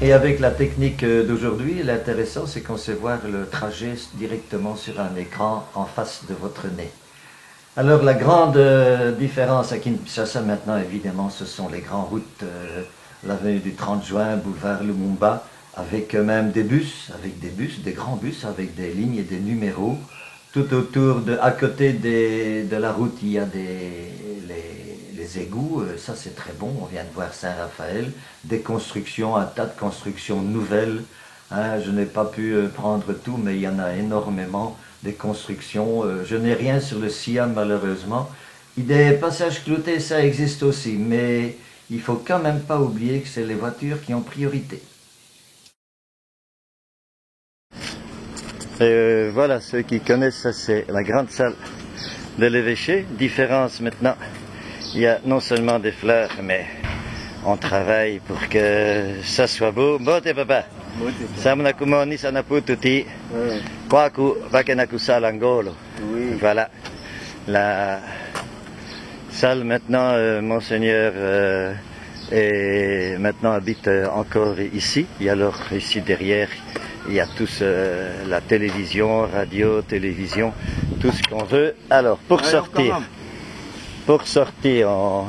Et avec la technique d'aujourd'hui, l'intéressant, c'est qu'on sait voir le trajet directement sur un écran en face de votre nez. Alors la grande différence à Kinshasa maintenant, évidemment, ce sont les grandes routes, l'avenue du 30 juin, boulevard Lumumba, avec même des bus, des grands bus avec des lignes et des numéros. Tout autour, à côté de la route, il y a les égouts, ça c'est très bon, on vient de voir Saint-Raphaël, des constructions, un tas de constructions nouvelles. Hein, je n'ai pas pu prendre tout, mais il y en a énormément, des constructions. Je n'ai rien sur le Siam malheureusement. Des passages cloutés, ça existe aussi, mais il faut quand même pas oublier que c'est les voitures qui ont priorité. Voilà, ceux qui connaissent, ça c'est la grande salle de l'évêché. Différence maintenant, il y a non seulement des fleurs, mais on travaille pour que ça soit beau. Bote papa, samnakumoni sanapututi, kwaku vakenaku salangolo. Voilà, la salle maintenant, Monseigneur maintenant habite encore ici. Et alors ici derrière, il y a tous la télévision, radio, télévision, tout ce qu'on veut. Alors pour sortir,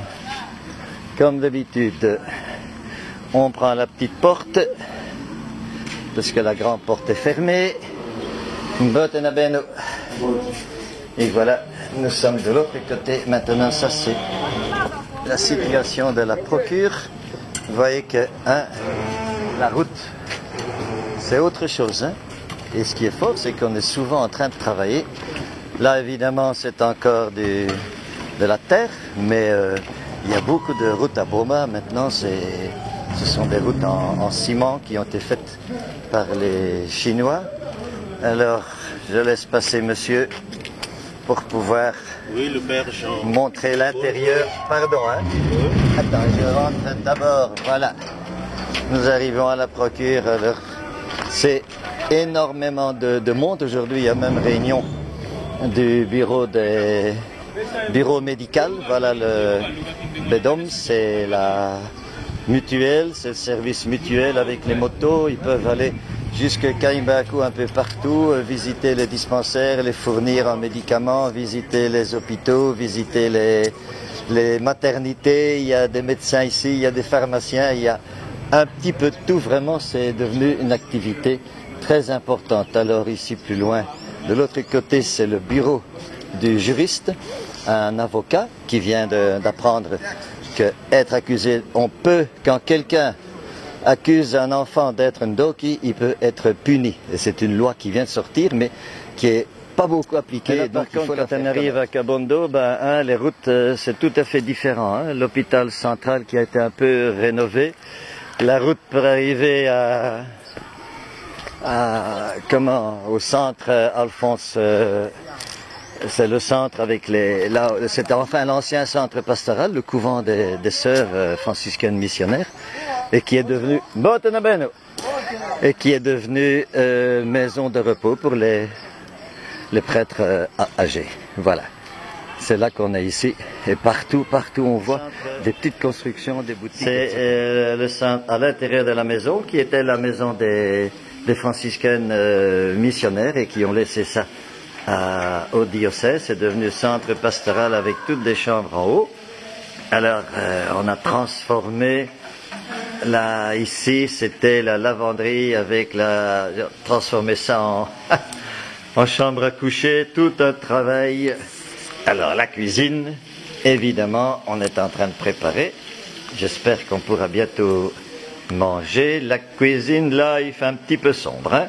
comme d'habitude, on prend la petite porte, parce que la grande porte est fermée. Et voilà, nous sommes de l'autre côté. Maintenant, ça c'est la situation de la procure. Vous voyez que la route, c'est autre chose. Hein? Et ce qui est fort, c'est qu'on est souvent en train de travailler. Là, évidemment, c'est encore de la terre, mais il y a beaucoup de routes à Boma. Maintenant, ce sont des routes en ciment qui ont été faites par les Chinois. Alors, je laisse passer monsieur pour pouvoir montrer l'intérieur. Pardon, hein? Attends, je rentre d'abord. Voilà. Nous arrivons à la procure. Alors, c'est énormément de monde. Aujourd'hui, il y a même réunion du bureau médical. Voilà le BEDOM, c'est la mutuelle, c'est le service mutuel avec les motos. Ils peuvent aller jusqu'à Kaimbaku un peu partout, visiter les dispensaires, les fournir en médicaments, visiter les hôpitaux, visiter les maternités. Il y a des médecins ici, il y a des pharmaciens, il y a un petit peu de tout. Vraiment, c'est devenu une activité très importante. Alors ici, plus loin, de l'autre côté, c'est le bureau du juriste, un avocat qui vient d'apprendre qu'être accusé, on peut, quand quelqu'un accuse un enfant d'être un doki, il peut être puni. Et c'est une loi qui vient de sortir, mais qui est pas beaucoup appliquée. Là, donc, par contre, quand on arrive à Kabondo, les routes, c'est tout à fait différent. Hein. L'hôpital central qui a été un peu rénové. La route pour arriver au centre Alphonse, c'est le centre avec c'était enfin l'ancien centre pastoral, le couvent des sœurs franciscaines missionnaires, et qui est devenu maison de repos pour les prêtres âgés. Voilà. C'est là qu'on est ici. Et partout on voit des petites constructions, des boutiques. C'est le centre à l'intérieur de la maison, qui était la maison des franciscaines missionnaires, et qui ont laissé ça au diocèse. C'est devenu centre pastoral avec toutes des chambres en haut. Alors, on a transformé, ici, c'était la lavanderie transformé ça en chambre à coucher, tout un travail. Alors, la cuisine, évidemment, on est en train de préparer. J'espère qu'on pourra bientôt manger. La cuisine, là, il fait un petit peu sombre. Hein?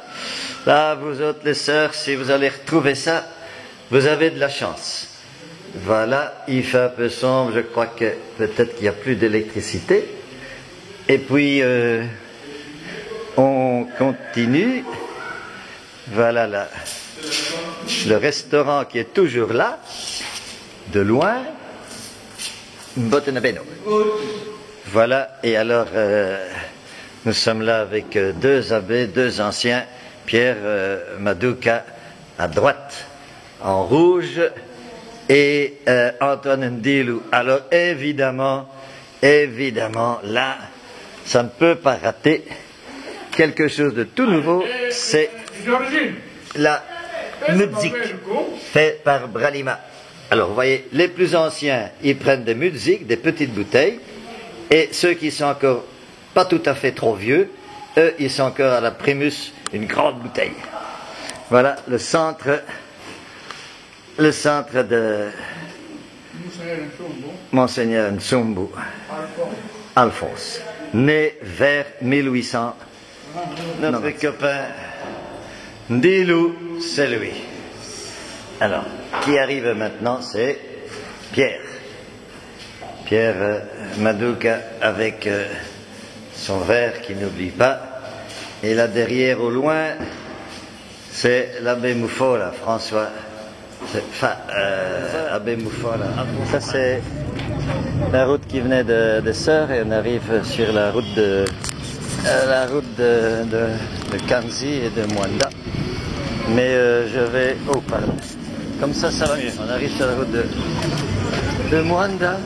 Là, vous autres, les sœurs, si vous allez retrouver ça, vous avez de la chance. Voilà, il fait un peu sombre. Je crois que peut-être qu'il n'y a plus d'électricité. Et puis, on continue. Voilà là. Le restaurant qui est toujours là, de loin. Botenabeno. Voilà, et alors nous sommes là avec deux abbés, deux anciens, Pierre Maduka à droite en rouge et Antoine Ndilou. Alors évidemment, là, ça ne peut pas rater quelque chose de tout nouveau, c'est la musique faite par Bralima. Alors, vous voyez, les plus anciens, ils prennent des musiques, des petites bouteilles, et ceux qui sont encore pas tout à fait trop vieux, eux, ils sont encore à la Primus, une grande bouteille. Voilà le centre de Monseigneur Nsumbu, Alphonse, né vers 1800. Notre copain Ndilou, c'est lui. Alors, qui arrive maintenant, c'est Pierre. Pierre Madouka avec son verre qui n'oublie pas. Et là derrière, au loin, c'est l'abbé Moufola, François. Abbé Moufola. Ça, c'est la route qui venait de Sœur et on arrive sur la route de Kanzi et de Mwanda. Mais je vais... Oh, pardon. Comme ça, ça va mieux. On arrive sur la route de Mwanda.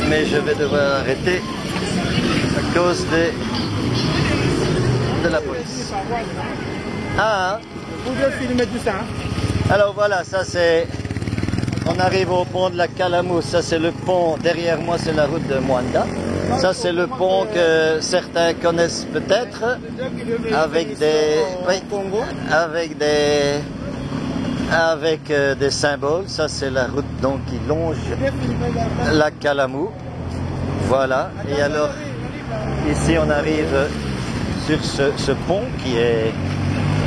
Mais je vais devoir arrêter à cause de la police. Ah, vous devez filmer tout ça. Alors voilà, ça c'est... On arrive au pont de la Kalamou. Ça c'est le pont. Derrière moi, c'est la route de Mwanda. Ça c'est le pont que certains connaissent peut-être. Avec des... Oui, avec des symboles. Ça c'est la route donc qui longe la Kalamou. Voilà. Et alors, ici on arrive sur ce pont qui est...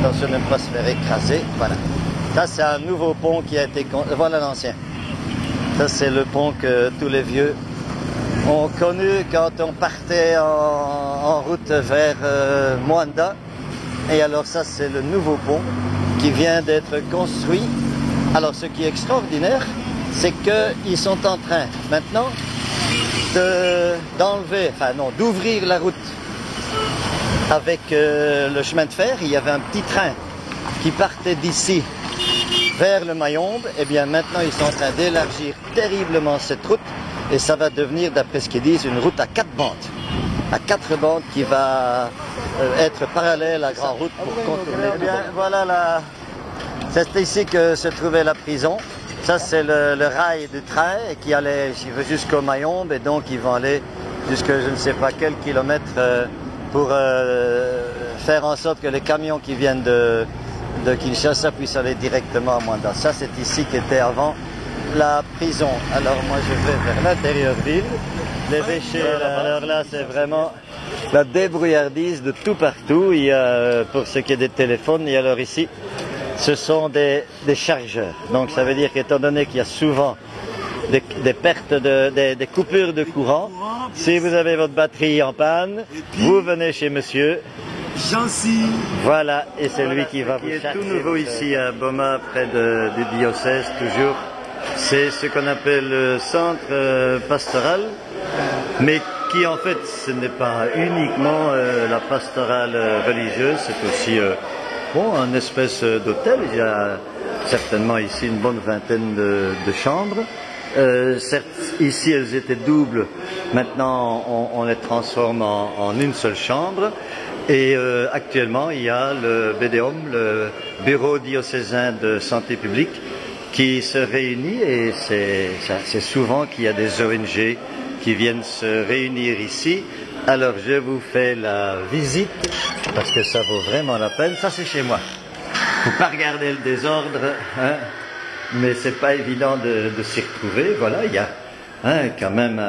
Attention de ne pas se faire écraser. Voilà. Ça c'est un nouveau pont qui a été... Voilà l'ancien. Ça c'est le pont que tous les vieux ont connu quand on partait en route vers Mwanda. Et alors ça c'est le nouveau pont qui vient d'être construit. Alors ce qui est extraordinaire, c'est qu'ils sont en train maintenant d'ouvrir la route avec le chemin de fer. Il y avait un petit train qui partait d'ici vers le Mayombe. Et bien maintenant ils sont en train d'élargir terriblement cette route et ça va devenir, d'après ce qu'ils disent, une route à 4 bandes. À 4 bandes qui va être parallèle à la grande route pour contourner. Eh bien voilà, c'est ici que se trouvait la prison. Ça c'est le rail du train qui allait jusqu'au Mayombe et donc ils vont aller jusqu'à je ne sais pas quel kilomètre pour faire en sorte que les camions qui viennent de Kinshasa puissent aller directement à Mwanda. Ça c'est ici qu'était avant la prison. Alors moi je vais vers l'intérieur ville. Les déchets, alors là c'est vraiment la débrouillardise de tout partout. Il y a, pour ce qui est des téléphones, et alors ici, ce sont des chargeurs. Donc ça veut dire qu'étant donné qu'il y a souvent des pertes, des coupures de courant, si vous avez votre batterie en panne, vous venez chez monsieur. Voilà, et c'est lui qui va vous chercher. Tout nouveau ici à Boma, près du diocèse, toujours. C'est ce qu'on appelle le centre pastoral, mais qui en fait ce n'est pas uniquement la pastorale religieuse, c'est aussi une espèce d'hôtel. Il y a certainement ici une bonne vingtaine de chambres. Certes, ici elles étaient doubles, maintenant on les transforme en une seule chambre. Et actuellement il y a le BDOM, le Bureau diocésain de santé publique, qui se réunit et c'est souvent qu'il y a des ONG qui viennent se réunir ici. Alors je vous fais la visite parce que ça vaut vraiment la peine. Ça c'est chez moi. Faut pas regarder le désordre, hein, mais c'est pas évident de s'y retrouver. Voilà, il y a quand même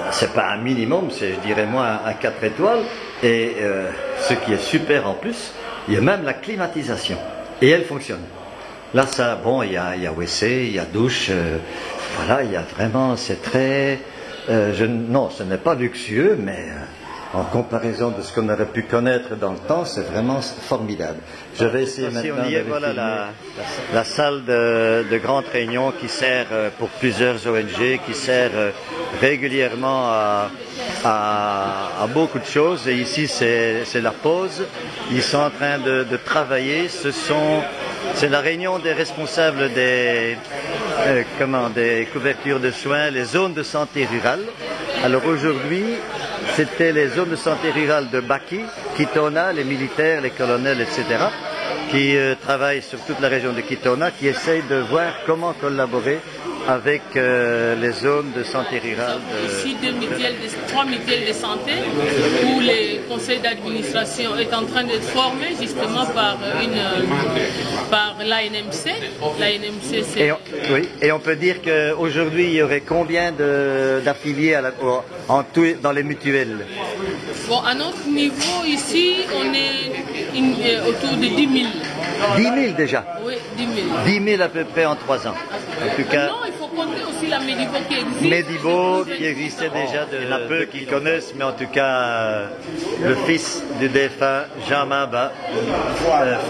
c'est pas un minimum, c'est je dirais moi un 4 étoiles. Et ce qui est super en plus, il y a même la climatisation et elle fonctionne. Là, ça, bon, il y a WC, il y a douche, voilà, il y a vraiment, c'est très, non, ce n'est pas luxueux, mais en comparaison de ce qu'on aurait pu connaître dans le temps, c'est vraiment formidable. Je vais essayer maintenant de voilà la salle de grande réunion qui sert pour plusieurs ONG, qui sert régulièrement à beaucoup de choses. Et ici, c'est la pause. Ils sont en train de travailler. C'est la réunion des responsables des couvertures de soins, les zones de santé rurale. Alors aujourd'hui, c'était les zones de santé rurale de Baki, Kitona, les militaires, les colonels, etc., qui travaillent sur toute la région de Kitona, qui essayent de voir comment collaborer avec les zones de santé rurale. Ici, trois mutuelles de santé où le conseil d'administration est en train d'être formé justement par l'ANMC. L'ANMC, c'est... Oui, et on peut dire qu'aujourd'hui, il y aurait combien d'affiliés en tout dans les mutuelles? Bon, à notre niveau, ici, on est autour de 10 000. 10 000 déjà? Oui, 10 000. 10 000 à peu près en 3 ans. En tout cas, non, il faut compter aussi la Medivo qui existe. Medivo qui existait déjà. Il y en a peu qui connaissent, mais en tout cas, le fils du défunt Jean Maba,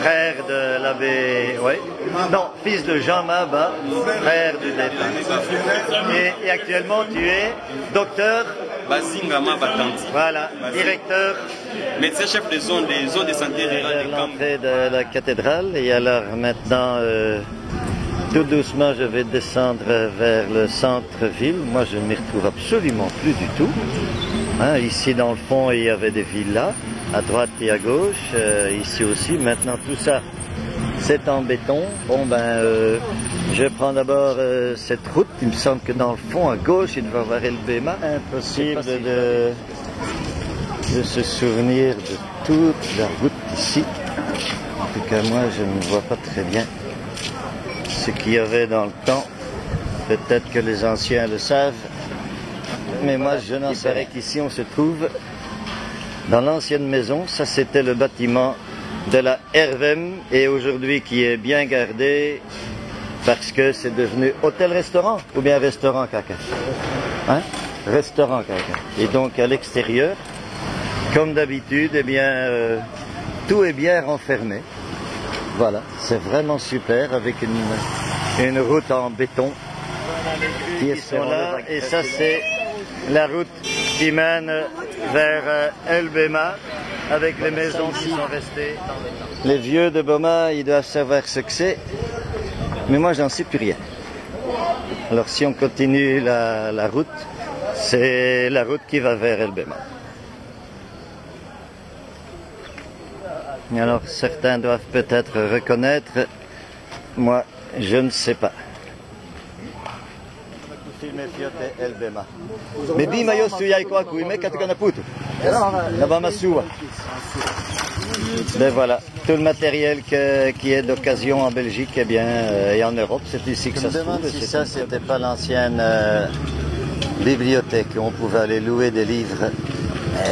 frère de l'abbé... Oui, non, fils de Jean Maba, frère du défunt. Et actuellement, tu es docteur Bazingama Batanti. Voilà, directeur. Médecin chef de zone de santé rurale de l'entrée de la cathédrale. Et alors maintenant, tout doucement, je vais descendre vers le centre-ville. Moi, je ne m'y retrouve absolument plus du tout. Hein, ici, dans le fond, il y avait des villas, à droite et à gauche. Ici aussi, maintenant, tout ça, c'est en béton. Bon, je prends d'abord cette route. Il me semble que dans le fond, à gauche, il devait y avoir El Bema. Impossible de se souvenir de toute la route ici. En tout cas, moi, je ne vois pas très bien ce qu'il y avait dans le temps. Peut-être que les anciens le savent. Mais moi, je n'en sais rien. Qu'ici, on se trouve dans l'ancienne maison. Ça, c'était le bâtiment de la RVM et aujourd'hui qui est bien gardé parce que c'est devenu hôtel-restaurant ou bien restaurant caca. Hein? Restaurant caca. Et donc à l'extérieur, comme d'habitude, eh bien tout est bien renfermé. Voilà, c'est vraiment super avec une route en béton qui est là. Et ça, c'est la route qui mène vers El Bema avec les maisons qui sont restées. Les vieux de Boma, ils doivent savoir ce que c'est, mais moi, j'en sais plus rien. Alors, si on continue la route, c'est la route qui va vers El Bema. Et alors, certains doivent peut-être reconnaître, moi, je ne sais pas. El Bema. Mais bima yo suyai kwa kuime katukana putu. Nabamasua. Ben voilà, tout le matériel qui est d'occasion en Belgique et bien et en Europe, c'est ici que ça se trouve. Si ça, c'était pas l'ancienne bibliothèque où on pouvait aller louer des livres.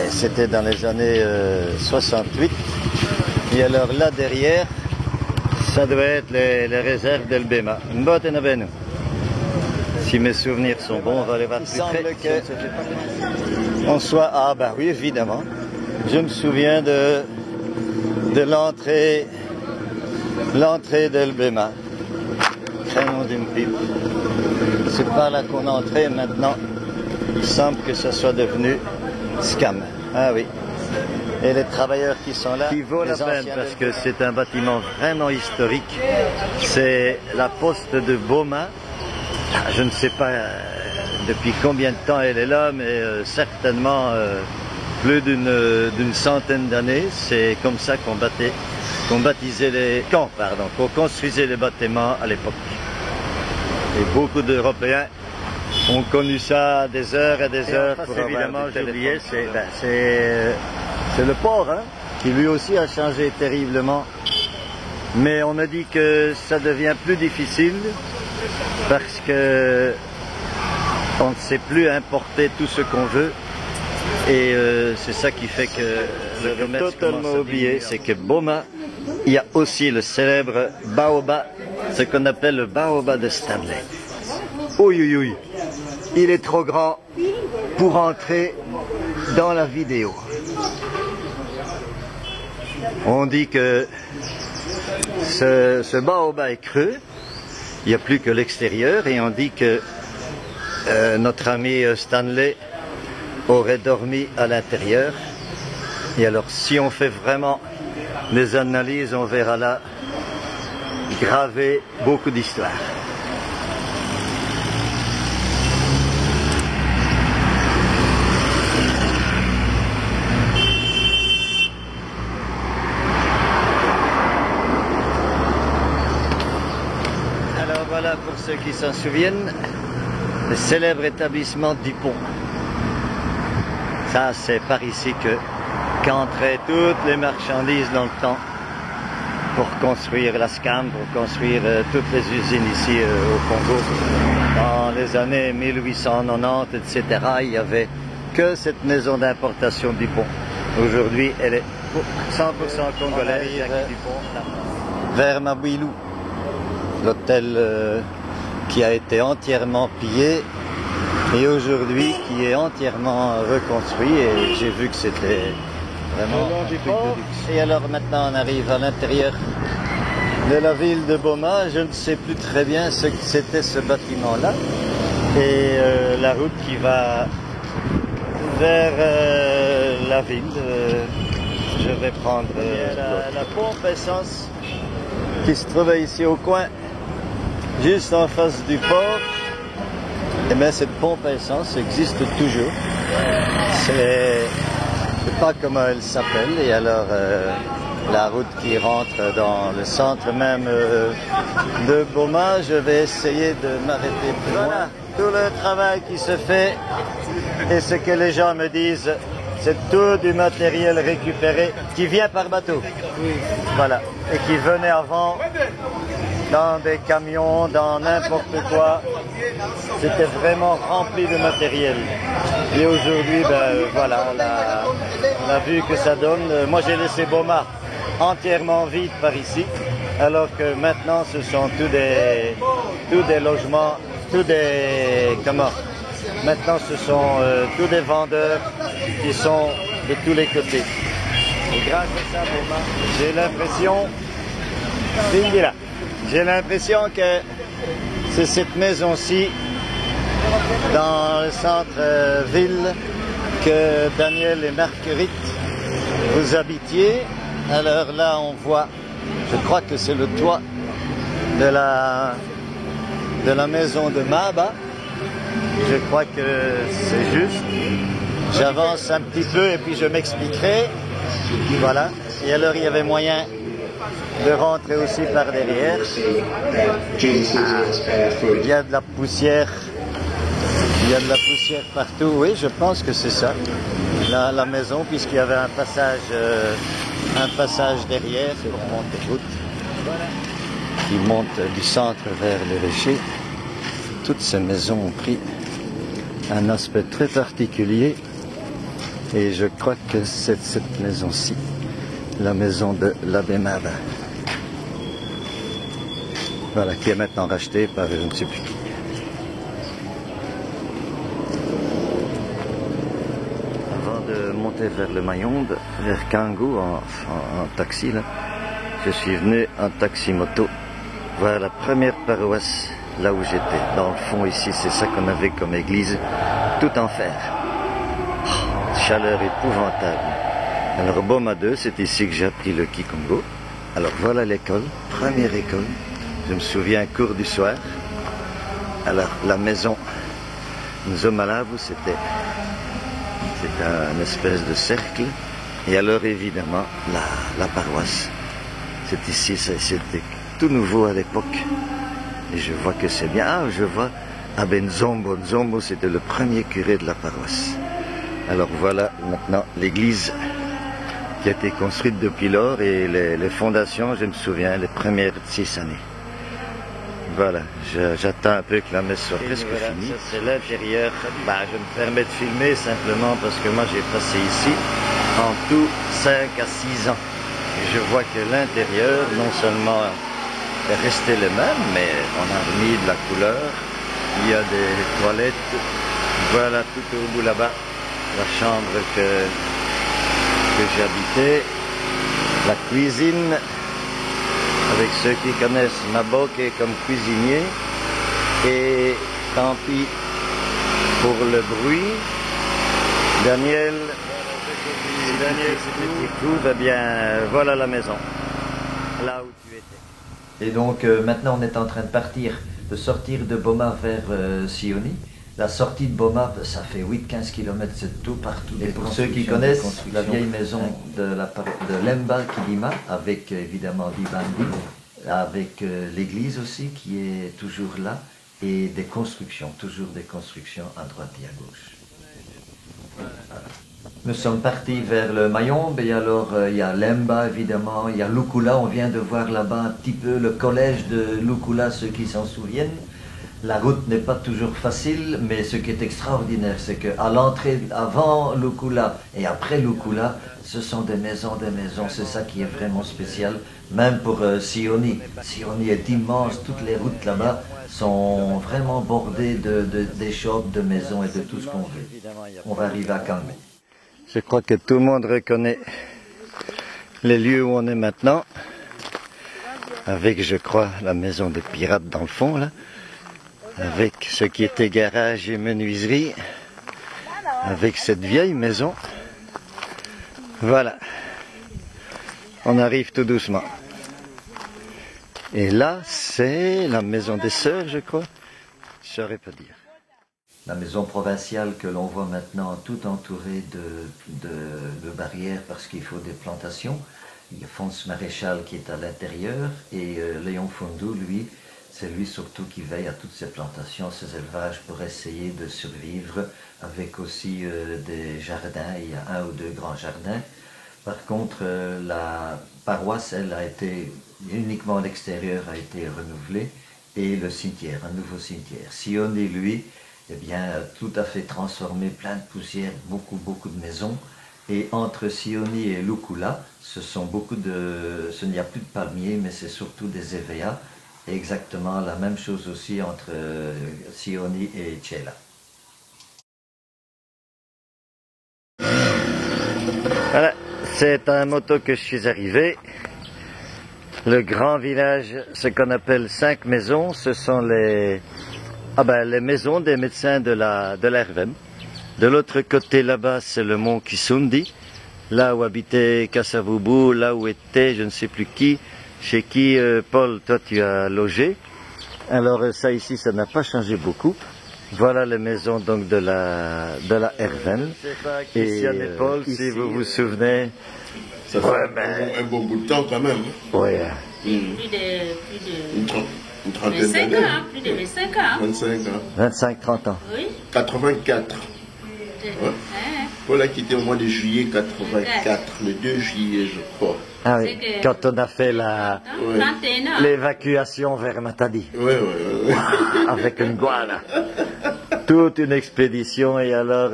C'était dans les années 68. Et alors là derrière, ça doit être les réserves d'El Bema. Si mes souvenirs sont bons, on va aller voir plus près. On soit... Ah ben oui, évidemment. Je me souviens de l'entrée d'El Bema. Crénom d'une pipe. C'est par là qu'on entrait maintenant. Il semble que ça soit devenu Scam. Ah oui. Et les travailleurs qui sont là, qui vaut la peine parce que c'est un bâtiment vraiment historique. C'est la poste de Boma. Je ne sais pas depuis combien de temps elle est là, mais certainement plus d'une centaine d'années. C'est comme ça qu'on construisait les bâtiments à l'époque. Et beaucoup d'Européens ont connu ça des heures et des heures. Pour évidemment, j'ai oublié, c'est le port, hein, qui lui aussi a changé terriblement. Mais on me dit que ça devient plus difficile parce que on ne sait plus importer tout ce qu'on veut et c'est ça qui fait que le commerce totalement oublié, c'est que Boma, il y a aussi le célèbre baobab, ce qu'on appelle le baobab de Stanley. Oui, oui, oui, il est trop grand pour entrer dans la vidéo. On dit que ce baobab est creux. Il n'y a plus que l'extérieur et on dit que notre ami Stanley aurait dormi à l'intérieur. Et alors si on fait vraiment des analyses, on verra là graver beaucoup d'histoires. s'en souviennent, le célèbre établissement Dupont. Ça, c'est par ici qu'entraient toutes les marchandises dans le temps pour construire la SCAM, pour construire toutes les usines ici au Congo. Dans les années 1890, etc., il n'y avait que cette maison d'importation Dupont. Aujourd'hui, elle est 100% congolaise. Vers Mabouilou, l'hôtel qui a été entièrement pillé et aujourd'hui qui est entièrement reconstruit, et j'ai vu que c'était vraiment un truc de luxe. Et alors maintenant on arrive à l'intérieur de la ville de Boma. Je ne sais plus très bien ce que c'était ce bâtiment-là, et la route qui va vers la ville, je vais prendre la pompe essence qui se trouvait ici au coin, juste en face du port. Et bien cette pompe à essence existe toujours. Je ne sais pas comment elle s'appelle. Et alors la route qui rentre dans le centre même de Boma, je vais essayer de m'arrêter plus loin. Tout le travail qui se fait et ce que les gens me disent, c'est tout du matériel récupéré qui vient par bateau. Voilà. Et qui venait avant dans des camions, dans n'importe quoi. C'était vraiment rempli de matériel. Et aujourd'hui, ben voilà, on a vu que ça donne. Moi, j'ai laissé Boma entièrement vide par ici, alors que maintenant, ce sont tous des logements, maintenant, ce sont tous des vendeurs qui sont de tous les côtés. Et grâce à ça, Boma, j'ai l'impression que c'est cette maison-ci, dans le centre-ville, que Daniel et Marguerite, vous habitiez. Alors là, on voit, je crois que c'est le toit de la maison de Maba. Je crois que c'est juste. J'avance un petit peu et puis je m'expliquerai. Voilà. Et alors, il y avait moyen de rentrer aussi par derrière. Il y a de la poussière. Il y a de la poussière partout. Oui, je pense que c'est ça, la maison, puisqu'il y avait un passage derrière pour monter route, qui monte du centre vers le Richer. Toutes ces maisons ont pris un aspect très particulier, et je crois que c'est cette maison-ci, la maison de l'abbé Maba. Voilà, qui est maintenant rachetée par je ne sais plus qui. Avant de monter vers le Mayombe, vers Kangu en taxi, là, je suis venu en taxi-moto voir la première paroisse là où j'étais. Dans le fond ici, c'est ça qu'on avait comme église, tout en fer. Oh, chaleur épouvantable. Alors Boma 2, c'est ici que j'ai appris le Kikongo. Alors voilà l'école, première école. Je me souviens, cours du soir. Alors la maison Nzomalavu, c'était un espèce de cercle. Et alors évidemment la paroisse. C'est ici, c'était tout nouveau à l'époque. Et je vois que c'est bien. Ah, je vois Abbé Nzombo. Nzombo, c'était le premier curé de la paroisse. Alors voilà maintenant l'église qui a été construite depuis lors, et les fondations, je me souviens, les premières 6 années. Voilà, j'attends un peu que la messe soit presque finie. Ça, c'est l'intérieur. Je me permets de filmer simplement parce que moi j'ai passé ici en tout 5 à 6 ans. Et je vois que l'intérieur, non seulement est resté le même, mais on a remis de la couleur. Il y a des toilettes. Voilà, tout au bout là-bas, la chambre que j'habitais, la cuisine, avec ceux qui connaissent Maboke comme cuisinier, et tant pis pour le bruit. Daniel, c'était bien, voilà la maison, là où tu étais. Et donc maintenant on est en train de partir, de sortir de Boma vers Sioni. La sortie de Boma, ça fait 8-15 km, c'est tout partout. Et pour ceux qui connaissent la vieille maison de Lemba Kidima, avec évidemment Vibandi, avec l'église aussi qui est toujours là, et des constructions, toujours des constructions à droite et à gauche. Voilà. Nous sommes partis vers le Mayombe et alors il y a Lemba évidemment, il y a Lukula, on vient de voir là-bas un petit peu le collège de Lukula, ceux qui s'en souviennent. La route n'est pas toujours facile, mais ce qui est extraordinaire, c'est qu'à l'entrée, avant Lukula et après Lukula, ce sont des maisons, c'est ça qui est vraiment spécial, même pour Sioni. Sioni est immense, toutes les routes là-bas sont vraiment bordées des shops, de maisons et de tout ce qu'on veut. On va arriver à Kangmé. Je crois que tout le monde reconnaît les lieux où on est maintenant, avec, je crois, la maison des pirates dans le fond, là. Avec ce qui était garage et menuiserie, avec cette vieille maison. Voilà, on arrive tout doucement. Et là, c'est la maison des sœurs, je crois, je saurais pas dire. La maison provinciale que l'on voit maintenant, tout entourée de barrières parce qu'il faut des plantations. Il y a Fons Maréchal qui est à l'intérieur et Léon Fondou, lui, c'est lui surtout qui veille à toutes ces plantations, ces élevages pour essayer de survivre avec aussi des jardins. Il y a 1 ou 2 grands jardins. Par contre, la paroisse, elle a été, uniquement l'extérieur a été renouvelé et le cimetière, un nouveau cimetière. Sioni, lui, eh bien, tout à fait transformé, plein de poussière, beaucoup de maisons. Et entre Sioni et Lukula, ce n'y a plus de palmiers, mais c'est surtout des évéas. Exactement la même chose aussi entre Sioni et Tchela. Voilà, c'est un moto que je suis arrivé. Le grand village, ce qu'on appelle 5 maisons, ce sont les maisons des médecins de la RVM. De l'autre côté là-bas, c'est le mont Kisundi, là où habitait Kasavubu, là où était je ne sais plus qui. Chez qui, Paul, toi tu as logé. Alors ça ici, ça n'a pas changé beaucoup. Voilà les maisons donc de la RVM. Et Paul, si vous vous souvenez... Ça fait un bon bout de temps quand même. Oui. Une trentaine d'années. Plus de 25 ans. 25-30 ans. Oui. 84. Ouais. Paul a quitté au mois de juillet 84, le 2 juillet je crois. Ah oui, quand on a fait l'évacuation vers Matadi. Oui. Avec une gouale. Toute une expédition et alors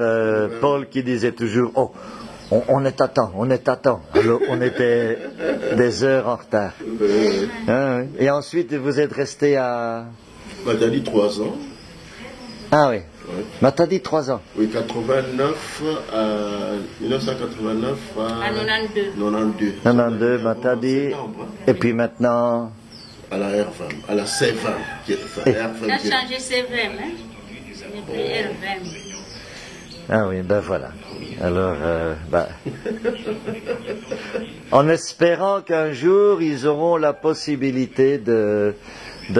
Paul qui disait toujours, oh, on est à temps. Alors on était des heures en retard. Ah, oui. Et ensuite vous êtes resté à... Matadi 3 ans. Ah oui. Ouais. Matadi 3 ans. Oui, 89 à 1989 à 92, Matadi. Et puis maintenant... À la RVM, à la CVM. On a changé CVM, hein? Ce n'est plus RVM. Ah oui, ben voilà. Alors, en espérant qu'un jour, ils auront la possibilité de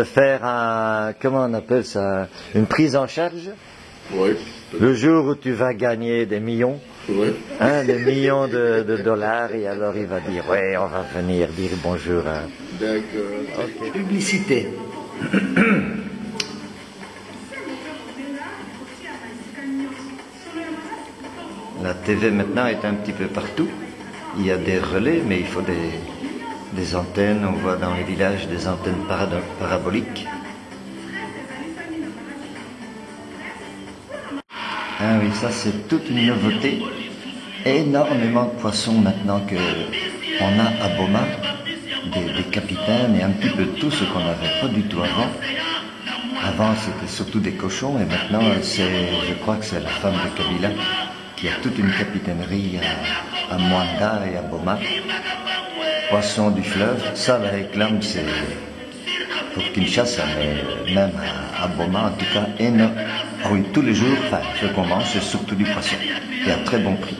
faire comment on appelle ça, une prise en charge. Oui. Le jour où tu vas gagner des millions, oui. Des millions de dollars, et alors il va dire, ouais, on va venir dire bonjour. D'accord. Okay. Publicité. La TV maintenant est un petit peu partout. Il y a des relais, mais il faut des antennes. On voit dans les villages des antennes paraboliques. Ah oui, ça c'est toute une nouveauté. Énormément de poissons maintenant qu'on a à Boma. Des capitaines et un petit peu tout ce qu'on n'avait pas du tout avant. Avant c'était surtout des cochons et maintenant je crois que c'est la femme de Kabila qui a toute une capitainerie à Mwanda et à Boma. Poissons du fleuve, ça la réclame c'est pour Kinshasa, mais même à Boma en tout cas énorme. Ah oui, tous les jours, ce qu'on mange c'est surtout du poisson et à très bon prix.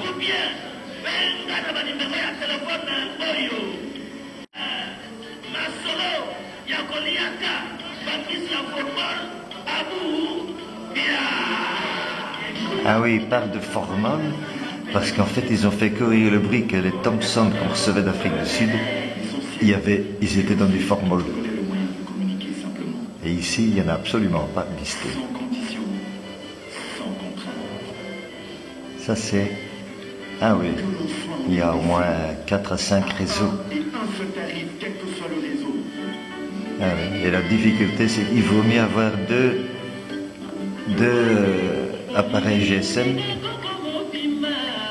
Ah oui, ils parlent de hormones, parce qu'en fait, ils ont fait courir le bruit que les Thompson qu'on recevait d'Afrique du Sud, ils étaient dans du formol. Et ici, il n'y en a absolument pas listé. Ça c'est... Ah oui, il y a au moins 4 à 5 réseaux. Ah oui. Et la difficulté, c'est qu'il vaut mieux avoir deux appareils GSM.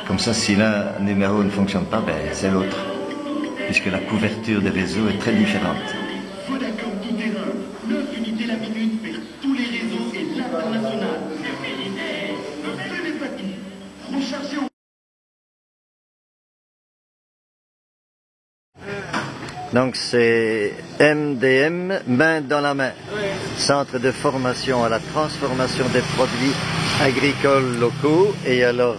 Comme ça, si l'un numéro ne fonctionne pas, ben, c'est l'autre. Puisque la couverture des réseaux est très différente. Donc c'est MDM, main dans la main, centre de formation à la transformation des produits agricoles locaux. Et alors,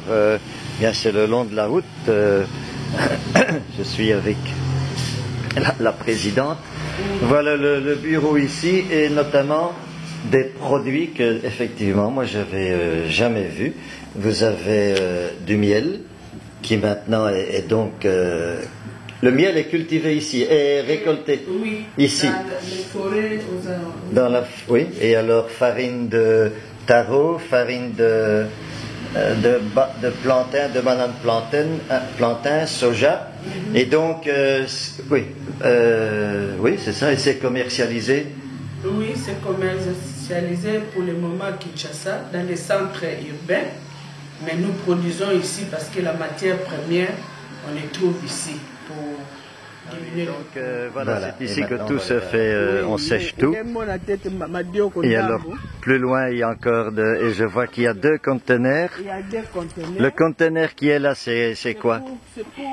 bien c'est le long de la route, je suis avec la présidente. Voilà le bureau ici et notamment des produits que effectivement moi j'avais jamais vu. Vous avez du miel qui maintenant est donc le miel est cultivé ici, est récolté ici. Dans les forêts aux alentours. Oui, et alors farine de taro, farine de plantain, de banane plantain, soja. Et donc, oui, c'est ça, et c'est commercialisé. Oui, c'est commercialisé pour le moment à Kinshasa, dans les centres urbains. Mais nous produisons ici parce que la matière première, on les trouve ici. Donc voilà, c'est ici que tout se fait, on sèche tout. Et alors, plus loin, il y a encore et je vois qu'il y a 2 conteneurs. Il y a 2 conteneurs. Le conteneur qui est là, c'est quoi? C'est pour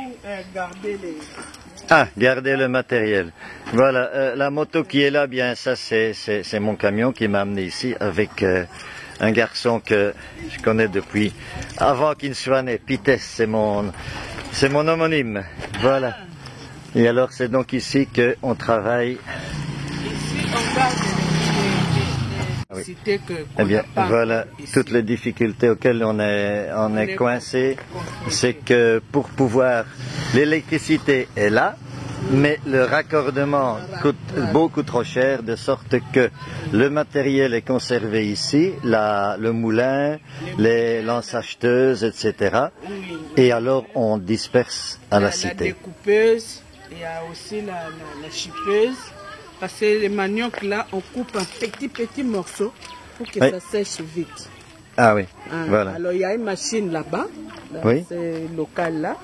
garder les... Ah, garder le matériel. Voilà, la moto qui est là, bien ça c'est mon camion qui m'a amené ici avec un garçon que je connais depuis avant qu'il ne soit né. Pites, c'est mon homonyme. Voilà. Et alors c'est donc ici qu'on travaille. Ici on garde les cités eh bien, voilà toutes les difficultés auxquelles on est coincé. C'est que pour pouvoir, l'électricité est là, mais le raccordement coûte beaucoup trop cher, de sorte que le matériel est conservé ici, le moulin, les lances acheteuses, etc. Et alors on disperse à la cité. La découpeuse. Il y a aussi la chipeuse, parce que les manioc là, on coupe un petit morceau pour que ça sèche vite. Ah oui, voilà. Alors il y a une machine là-bas, c'est local là,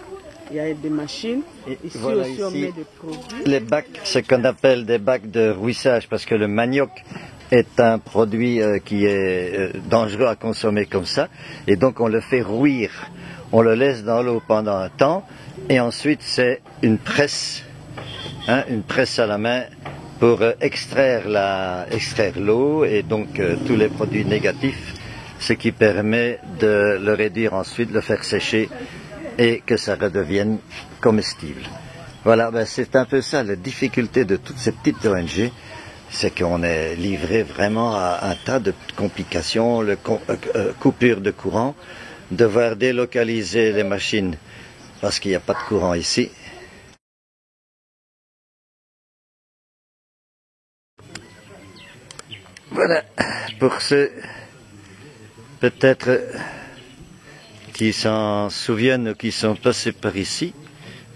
il y a des machines. Ici voilà, aussi on met des produits. Les bacs, ce qu'on appelle des bacs de rouissage, parce que le manioc est un produit qui est dangereux à consommer comme ça, et donc on le fait rouir. On le laisse dans l'eau pendant un temps, et ensuite c'est une presse à la main pour extraire l'eau et donc tous les produits négatifs, ce qui permet de le réduire ensuite, de le faire sécher et que ça redevienne comestible. Voilà, c'est un peu ça la difficulté de toutes ces petites ONG, c'est qu'on est livré vraiment à un tas de complications, coupure de courant, devoir délocaliser les machines parce qu'il n'y a pas de courant ici. Voilà, pour ceux peut-être qui s'en souviennent ou qui sont passés par ici,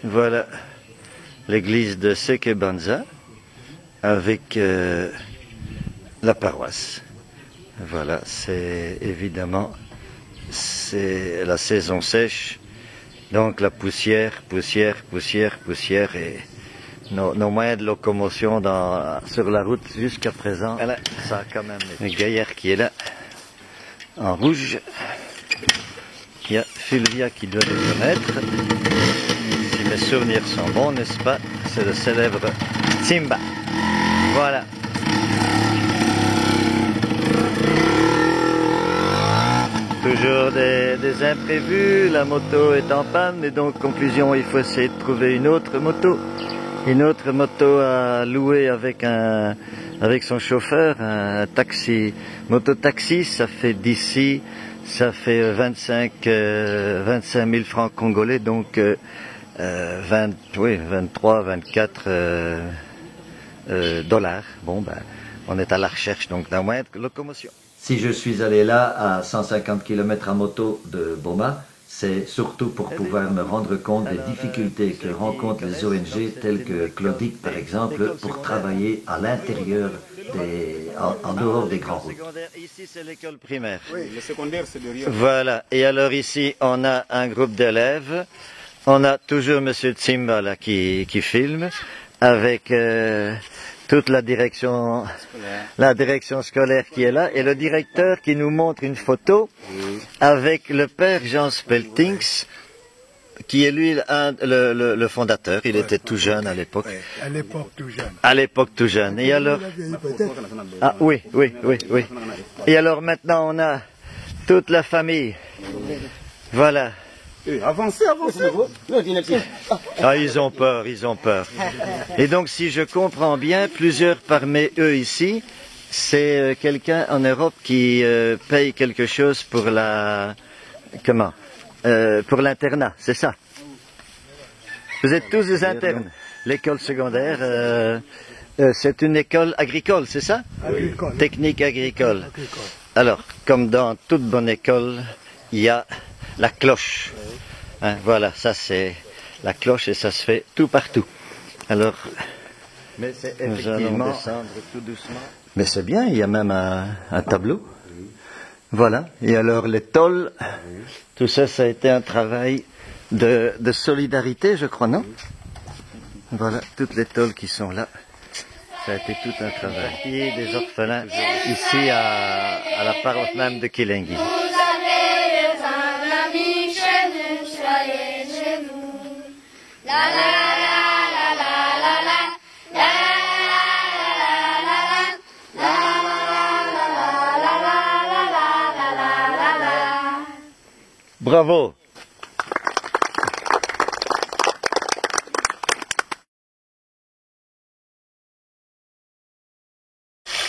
voilà l'église de Sekebanza avec la paroisse. Voilà, c'est évidemment c'est la saison sèche, donc la poussière et nos moyens de locomotion sur la route jusqu'à présent, ça a quand même le gaillard qui est là, en rouge. Il y a Fulvia qui doit le connaître, si mes souvenirs sont bons, n'est-ce pas? C'est le célèbre Simba. Voilà. Toujours des imprévus, la moto est en panne, et donc conclusion, il faut essayer de trouver une autre moto à louer avec son chauffeur, un taxi, moto-taxi. Ça fait d'ici, ça fait 25 000 francs congolais, donc 23, 24 dollars. Bon, on est à la recherche donc d'un moyen de locomotion. Si je suis allé là à 150 km à moto de Boma, c'est surtout pour pouvoir me rendre compte des difficultés que rencontrent les ONG telles que Claudic par exemple pour travailler à l'intérieur en dehors des grands routes. Ici c'est l'école primaire. Oui, le secondaire c'est derrière. Voilà, et alors ici on a un groupe d'élèves, on a toujours Monsieur Tsimba là qui filme avec toute la direction scolaire qui est là et le directeur qui nous montre une photo avec le père Jean Speltings qui est lui le fondateur. Il était tout jeune à l'époque. À l'époque tout jeune. À l'époque tout jeune. Et alors ah oui. Et alors maintenant on a toute la famille. Voilà. Avancez. Ah, ils ont peur. Et donc, si je comprends bien, plusieurs parmi eux ici, c'est quelqu'un en Europe qui paye quelque chose pour pour l'internat, c'est ça? Vous êtes tous des internes. L'école secondaire, c'est une école agricole, c'est ça? Agricole. Technique agricole. Alors, comme dans toute bonne école, il y a la cloche. Hein, voilà, ça c'est la cloche et ça se fait tout partout. Alors, mais c'est effectivement descendre tout doucement. Mais c'est bien, il y a même un tableau. Voilà. Et alors les tôles, tout ça, ça a été un travail de solidarité, je crois, non? Voilà, toutes les tôles qui sont là. Ça a été tout un travail. Et des orphelins ici à la paroisse même de Kilengi. Bravo.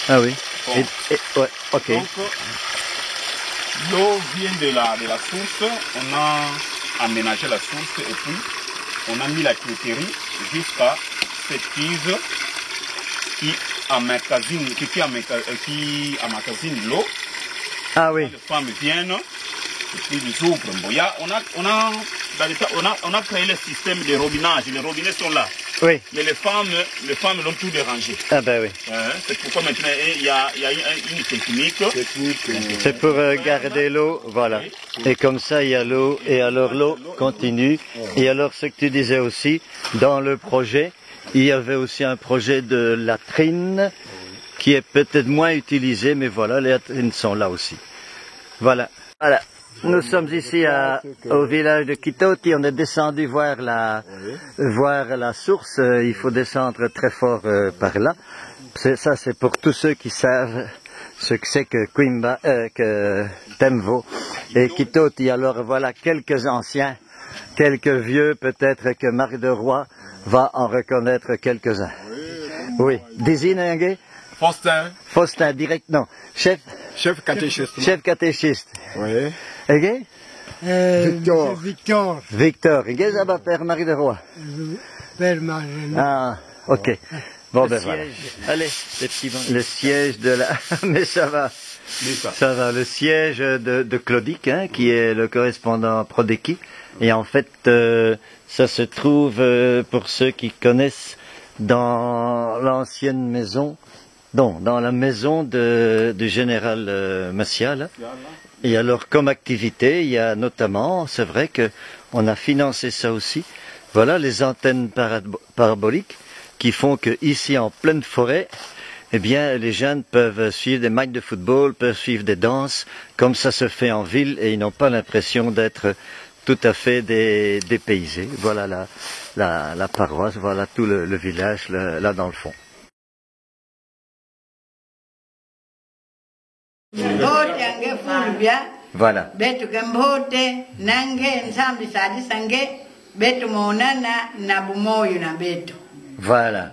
Ah oui. Bon. Ouais, ok. Donc, l'eau vient de la source, on a aménagé la source et puis on a mis la tuyauterie jusqu'à cette prise qui emmagasine l'eau. Ah oui. Les femmes viennent et puis ils ouvrent. Bon, on a créé le système de robinage, les robinets sont là. Oui. Mais les femmes l'ont tout dérangé. Ah ben oui. C'est pourquoi maintenant il y a une technique. C'est pour garder l'eau, voilà. Et comme ça il y a l'eau, et alors l'eau continue. Et alors ce que tu disais aussi, dans le projet, il y avait aussi un projet de latrine qui est peut-être moins utilisé, mais voilà, les latrines sont là aussi. Voilà. Voilà. Nous sommes ici au village de Kitoti, on est descendu voir la source, il faut descendre très fort par là. Ça c'est pour tous ceux qui savent ce que c'est que Temvo et Kitoti. Alors voilà quelques anciens, quelques vieux, peut-être que Marc de Roy va en reconnaître quelques-uns. Oui, désigne Faustin, direct, non. Chef catéchiste. Chef catéchiste. Oui. Et Victor. Victor. Et qu'est-ce que Père Marie de Roy? Père Marie. Ah, ok. Bon, ben voilà. Allez, le siège de la... Mais ça va. Ça va. Le siège de Claudic, hein, qui est le correspondant Prodeki. Et en fait, ça se trouve, pour ceux qui connaissent, dans l'ancienne maison, dans la maison du général Macial. Et alors, comme activité, il y a notamment, c'est vrai qu'on a financé ça aussi, voilà les antennes paraboliques qui font que ici, en pleine forêt, eh bien, les jeunes peuvent suivre des matchs de football, peuvent suivre des danses, comme ça se fait en ville, et ils n'ont pas l'impression d'être tout à fait dépaysés. Voilà la paroisse, voilà tout le village là dans le fond. Voilà. Voilà.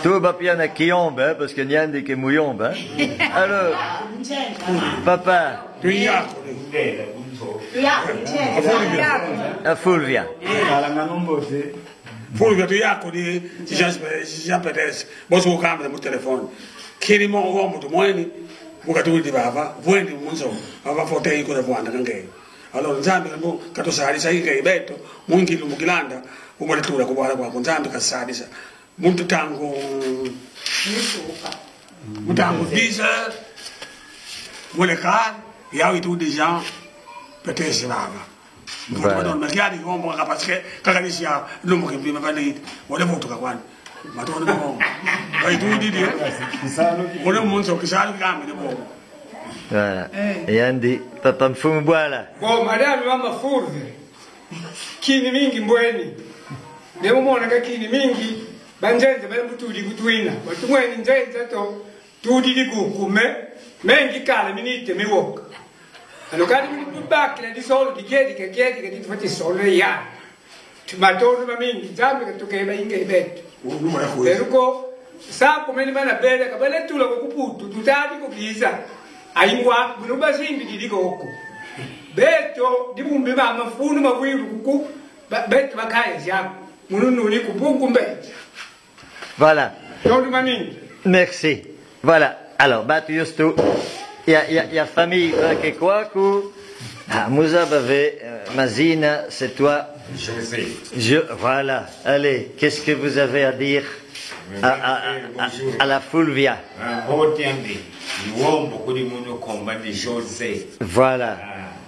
Tout va bien à Kiyombe, hein, parce que n'y a des qui mouillombe. Hein. Alors, papa. À Fulvia. Fulvio tu yako di já pedes. Bosu câmera no telefone. Kiri mo uomo tu mweni. Mukatu di baba. Vueni munzo. Baba fotei ko da vuanda kange. Allora nzambi mo katosali sai che betto. Mungi lu mukilanda. Umaletura ko bala kwa nzambi kasadi sa. Muntu tango. Mutango diesel. Molekar. Yawi tu di gens. Peut-être baba. Voilà. Voilà. E Andy, papa mfumu bwala. Bo madame mama furve. Kini mingi mbweni. Leo mwana ka kini mingi banjenze bale mutudi kutwina. Batumweni njenze to tudi kukume mengi kala minite miwoka. Allora, quando mi bacchina di soldi, chiedi che ti fai solo ya. Ma torno a me, già che tu che vai in che betto. Per cui, sa come ne vanno a bere, che belle tu la cuputo, tu tati con chisa. Hai qua, non va sempre di cocco. Betto, di bumbi mamma, funo ma qui cucù, betto ma caia siamo. Non dico buon betto. Voilà. Torno a me. Merci. Voilà. Alors, battu juste. Il y a famille que quoi que Moussa Bavé, Mazina, c'est toi. Voilà. Allez, qu'est-ce que vous avez à dire à la Fulvia? Voilà.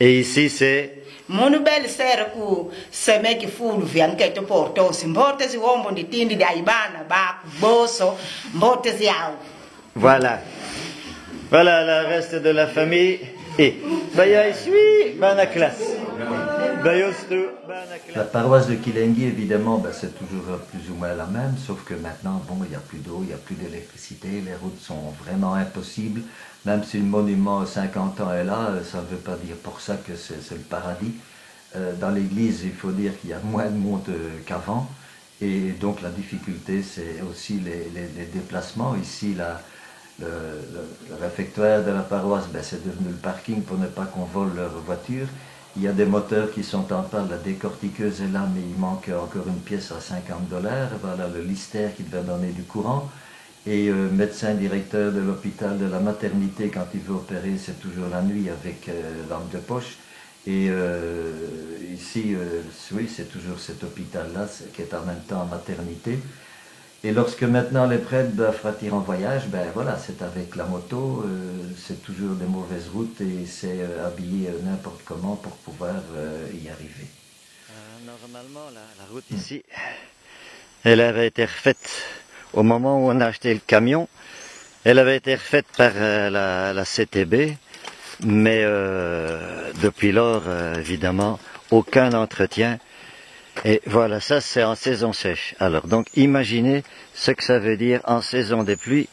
Et ici c'est. Mon bel ser ku seme ki Fulvia nke to porto si mbote si wombo ndi tindi di aibana ba boso mbote si au. Voilà. Voilà le reste de la famille. Et la paroisse de Kilengi, évidemment, c'est toujours plus ou moins la même, sauf que maintenant, bon, il n'y a plus d'eau, il n'y a plus d'électricité, les routes sont vraiment impossibles. Même si le monument 50 ans est là, ça ne veut pas dire pour ça que c'est le paradis. Dans l'église, il faut dire qu'il y a moins de monde qu'avant. Et donc la difficulté, c'est aussi les déplacements. Ici, le réfectoire de la paroisse, c'est devenu le parking pour ne pas qu'on vole leur voiture. Il y a des moteurs qui sont en panne, la décortiqueuse est là, mais il manque encore une pièce à $50. Voilà le lister qui devait donner du courant. Et médecin directeur de l'hôpital de la maternité, quand il veut opérer, c'est toujours la nuit avec lampe de poche. Et ici, oui, c'est toujours cet hôpital-là qui est en même temps maternité. Et lorsque maintenant les prêtres doivent partir en voyage, ben voilà, c'est avec la moto, c'est toujours des mauvaises routes et c'est habillé n'importe comment pour pouvoir y arriver. Normalement, la route ici, elle avait été refaite au moment où on a acheté le camion. Elle avait été refaite par la CTB, mais depuis lors, évidemment, aucun entretien. Et voilà, ça c'est en saison sèche. Alors donc imaginez ce que ça veut dire en saison des pluies.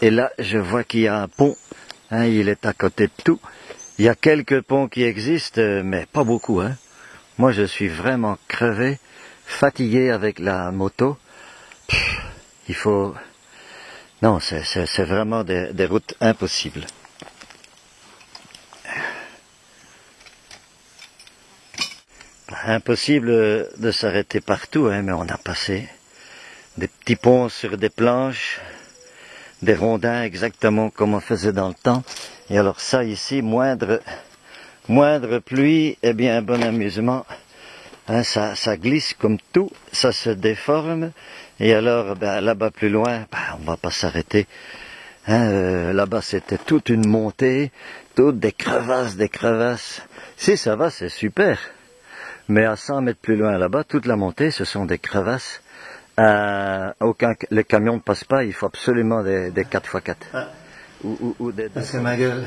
Et là je vois qu'il y a un pont, hein, il est à côté de tout. Il y a quelques ponts qui existent, mais pas beaucoup. Hein. Moi je suis vraiment crevé, fatigué avec la moto. Il faut... Non, c'est vraiment des routes impossibles. Impossible de s'arrêter partout, hein, mais on a passé des petits ponts sur des planches, des rondins exactement comme on faisait dans le temps. Et alors ça ici, moindre pluie, eh bien bon amusement, hein, ça glisse comme tout, ça se déforme. Et alors là-bas plus loin, on va pas s'arrêter. Hein, là-bas c'était toute une montée, toutes des crevasses. Si ça va, c'est super. Mais à 100 mètres plus loin là-bas, toute la montée, ce sont des crevasses. Le camion ne passe pas, il faut absolument des 4x4. C'est ma gueule.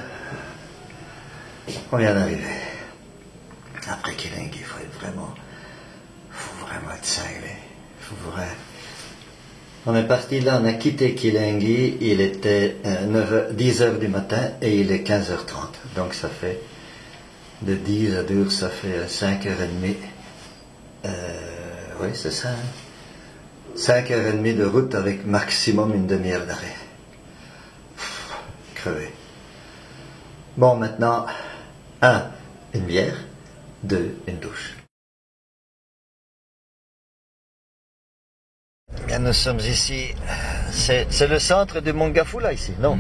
On vient d'arriver. Après Kilengi, il faut vraiment être cinglé. On est parti là, on a quitté Kilengi, il était 10 h du matin et il est 15h30. Donc ça fait... De 10 à 12, ça fait 5h30. Oui, c'est ça. Hein. 5h30 de route avec maximum une demi-heure d'arrêt. Crevé. Bon, maintenant, 1, une bière. 2, une douche. Bien, nous sommes ici. C'est le centre de Mongafula ici, non?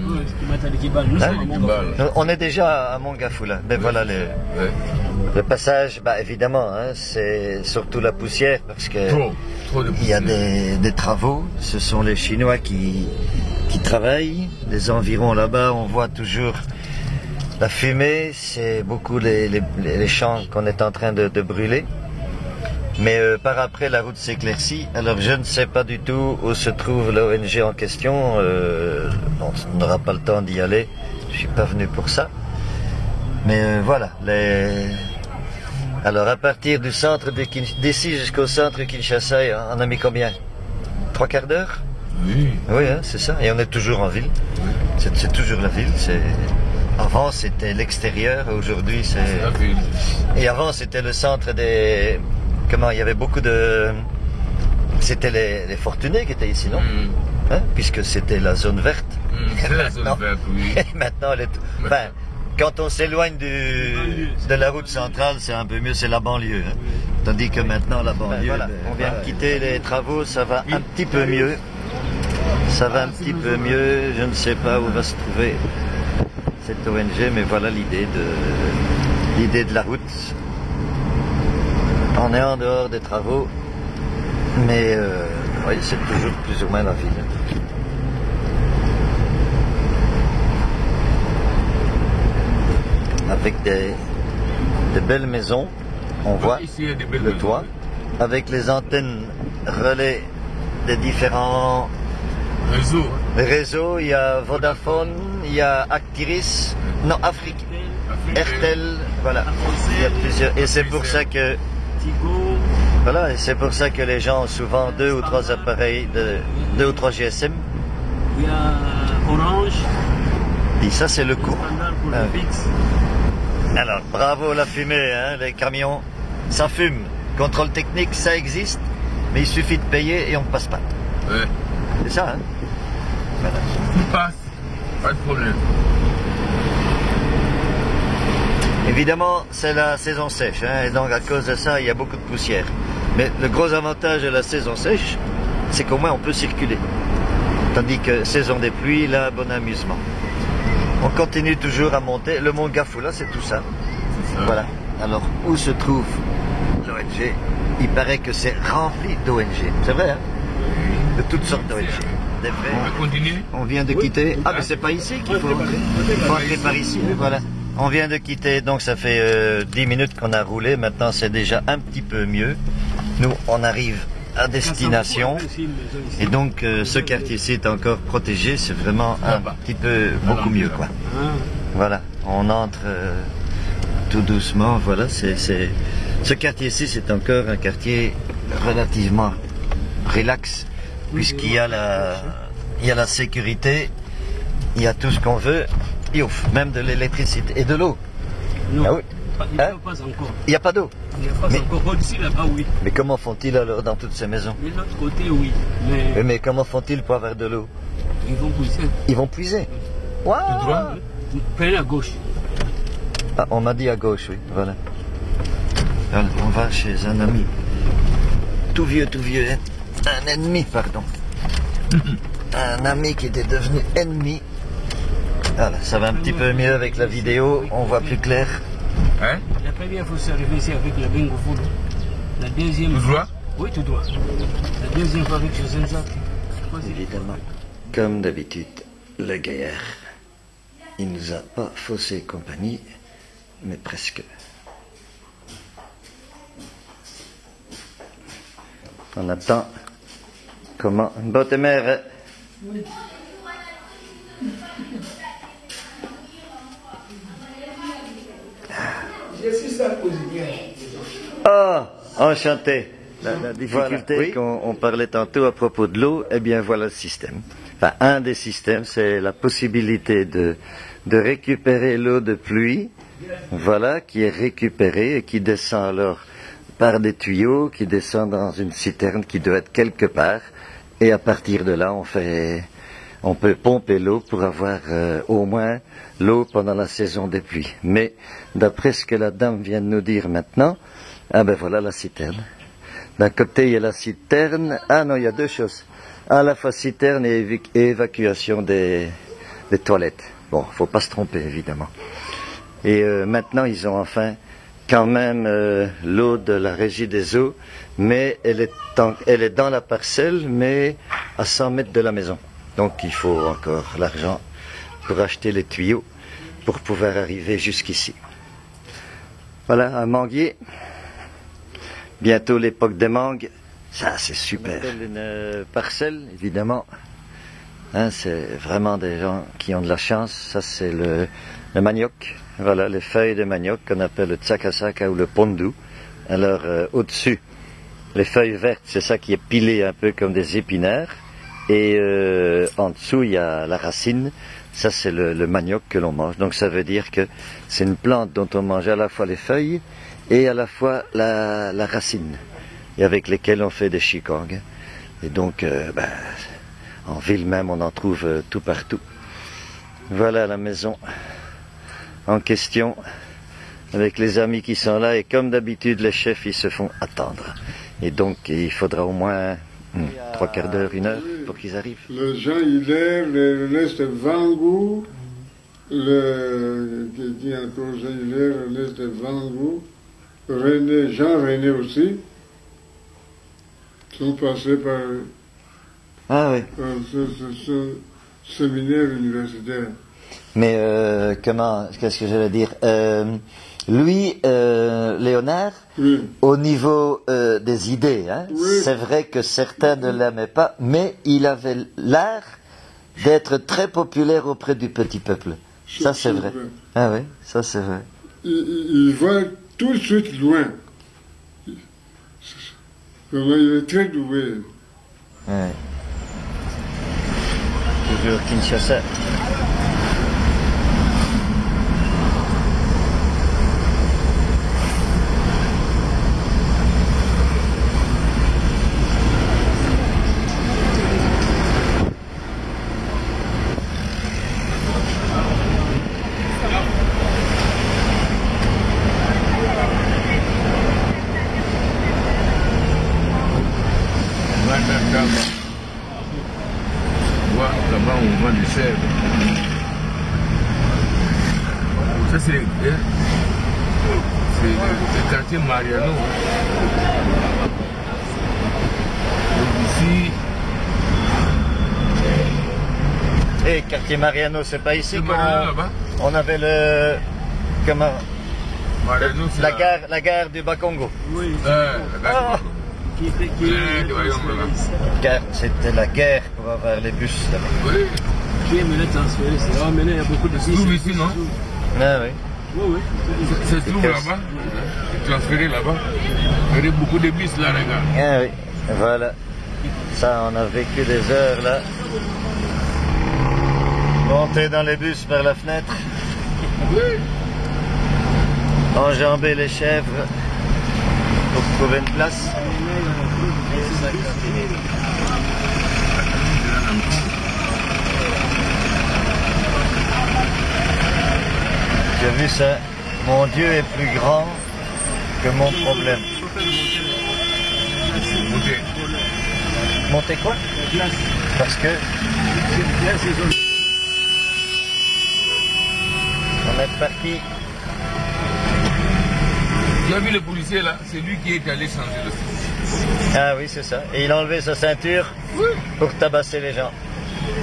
On est déjà à Mongafula. Ben voilà le passage. Bah évidemment, hein, c'est surtout la poussière parce que il y a des travaux. Ce sont les Chinois qui travaillent. Les environs là-bas, on voit toujours la fumée. C'est beaucoup les champs qu'on est en train de brûler. Mais par après, la route s'éclaircit. Alors, je ne sais pas du tout où se trouve l'ONG en question. On n'aura pas le temps d'y aller. Je suis pas venu pour ça. Mais voilà. Alors, à partir du centre d'ici jusqu'au centre de Kinshasa, on a mis combien? 3 quarts d'heure? Oui. Oui, hein, c'est ça. Et on est toujours en ville. Oui. C'est toujours la ville. Avant, c'était l'extérieur. Aujourd'hui, c'est la ville. Et avant, c'était le centre des... Comment, il y avait beaucoup de... C'était les fortunés qui étaient ici, non? Hein? Puisque c'était la zone verte. C'est la zone verte, oui. Et maintenant, enfin, quand on s'éloigne de la route centrale, c'est un peu mieux, c'est la banlieue. Hein? Tandis que maintenant, la banlieue, voilà, on vient de quitter les travaux, ça va un petit peu mieux. Ça va un petit peu mieux. Je ne sais pas où va se trouver cette ONG, mais voilà l'idée de la route. On est en dehors des travaux, mais oui, c'est toujours plus ou moins la ville. Avec des belles maisons, on voit le toit, avec les antennes relais des différents réseaux. Il y a Vodafone, il y a Actiris, non, Afrique, Airtel, voilà. Il y a plusieurs, et c'est pour ça que voilà, et c'est pour ça que les gens ont souvent 2 ou 3 appareils, 2 ou 3 GSM. Il y a Orange. Et ça, c'est le coût. Alors, bravo la fumée, hein, les camions, ça fume. Contrôle technique, ça existe, mais il suffit de payer et on ne passe pas. Ouais. C'est ça, hein? Voilà. Tout passe, pas de problème. Évidemment, c'est la saison sèche, hein, et donc à cause de ça, il y a beaucoup de poussière. Mais le gros avantage de la saison sèche, c'est qu'au moins on peut circuler. Tandis que saison des pluies, là, bon amusement. On continue toujours à monter. Le mont Gafula, c'est tout ça. Voilà. Alors, où se trouve l'ONG? Il paraît que c'est rempli d'ONG. C'est vrai, hein? De toutes sortes d'ONG. On continue? On vient de quitter... Ah, mais c'est pas ici qu'il faut entrer. Il faut entrer par ici, voilà. On vient de quitter, donc ça fait 10 minutes qu'on a roulé. Maintenant, c'est déjà un petit peu mieux. Nous, on arrive à destination. Et donc, ce quartier-ci est encore protégé. C'est vraiment un petit peu beaucoup mieux, quoi. Voilà, on entre tout doucement. Voilà, ce quartier-ci, c'est encore un quartier relativement relax, puisqu'il y a la sécurité, il y a tout ce qu'on veut. Et ouf, même de l'électricité et de l'eau. Non, ah oui. Il n'y a pas encore. Il n'y a pas d'eau. Il n'y a pas encore. D'ici là-bas, oui. Mais comment font-ils alors dans toutes ces maisons? De l'autre côté, oui. Mais comment font-ils pour avoir de l'eau? Ils vont puiser. Ils vont puiser? Wow. Tu dois prenez à gauche. Ah, on m'a dit à gauche, oui. Voilà. Alors, on va chez un ami. Tout vieux, hein? Un ennemi, pardon. Un ami qui était devenu ennemi. Voilà, ça va un petit peu mieux avec la vidéo, on voit plus clair. Hein? La première fois, c'est arrivé ici avec la Bengo Food. La deuxième fois... Tout droit? Oui, tout droit. La deuxième fois avec José Nzaki. Évidemment, comme d'habitude, le gaillard, il nous a pas faussé compagnie, mais presque. On attend. Comment? Une botte mère. Oui. Oh, enchanté. La difficulté voilà, qu'on parlait tantôt à propos de l'eau, eh bien voilà le système. Enfin, un des systèmes, c'est la possibilité de récupérer l'eau de pluie, voilà, qui est récupérée et qui descend alors par des tuyaux, qui descend dans une citerne qui doit être quelque part, et à partir de là, on peut pomper l'eau pour avoir au moins l'eau pendant la saison des pluies. Mais d'après ce que la dame vient de nous dire maintenant, ah ben voilà la citerne. D'un côté, il y a la citerne. Ah non, il y a deux choses. À la fois citerne et évacuation des toilettes. Bon, faut pas se tromper, évidemment. Et maintenant, ils ont enfin quand même l'eau de la régie des eaux, mais elle est dans la parcelle, mais à 100 mètres de la maison. Donc il faut encore l'argent pour acheter les tuyaux, pour pouvoir arriver jusqu'ici. Voilà, un manguier. Bientôt l'époque des mangues. Ça, c'est super. Une parcelle, évidemment. Hein, c'est vraiment des gens qui ont de la chance. Ça, c'est le manioc. Voilà, les feuilles de manioc qu'on appelle le tsakasaka ou le pondu. Alors, au-dessus, les feuilles vertes, c'est ça qui est pilé un peu comme des épinards. Et en dessous, il y a la racine. Ça, c'est le manioc que l'on mange. Donc, ça veut dire que c'est une plante dont on mange à la fois les feuilles et à la fois la racine, et avec lesquelles on fait des chikongs. Et donc, en ville même, on en trouve tout partout. Voilà la maison en question, avec les amis qui sont là. Et comme d'habitude, les chefs, ils se font attendre. Et donc, il faudra au moins 3 quarts d'heure, 1 heure pour qu'ils arrivent. Le Jean Hilaire, le Ernest Vangou, Jean Hilaire, Ernest Vangou, Jean René aussi, sont passés par, ce séminaire universitaire. Mais qu'est-ce que j'allais dire, lui, Léonard, oui. Au niveau des idées, hein, oui. C'est vrai que certains ne l'aimaient pas, mais il avait l'art d'être très populaire auprès du petit peuple. Ça, c'est vrai. Ah oui, ça, c'est vrai. Il voit tout de suite loin. Il est très doué. Ouais. Toujours Kinshasa. Là-bas, on vend des chèvres. Ça, c'est le quartier Mariano. Donc ici... Et quartier Mariano, c'est pas ici qu'on avait le... Comment Mariano, la gare du Bakongo. Oui. La gare c'était la guerre pour avoir les bus là-bas. Oui. Qui est mené transféré, c'est là, il y a beaucoup de bus. Ça se trouve ici, non? Ah oui. Oui. Ça se trouve là-bas. C'est transféré là-bas. Il y a beaucoup de bus là, regarde. Ah oui, voilà. Ça, on a vécu des heures là. Monter dans les bus par la fenêtre. Oui. Enjamber les chèvres pour trouver une place. J'ai vu ça. Mon Dieu est plus grand que mon problème. Monter quoi? Parce que on est parti. Tu as vu le policier là? C'est lui qui est allé changer le sens. Ah oui, c'est ça. Et il a enlevé sa ceinture pour tabasser les gens.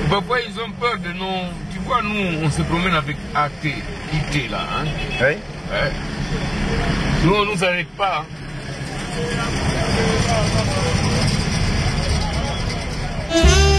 Parfois, ils ont peur de nous. Tu vois, nous, on se promène avec AT, IT là. Hein? Oui. Ouais. Nous, on ne nous arrête pas. Hein?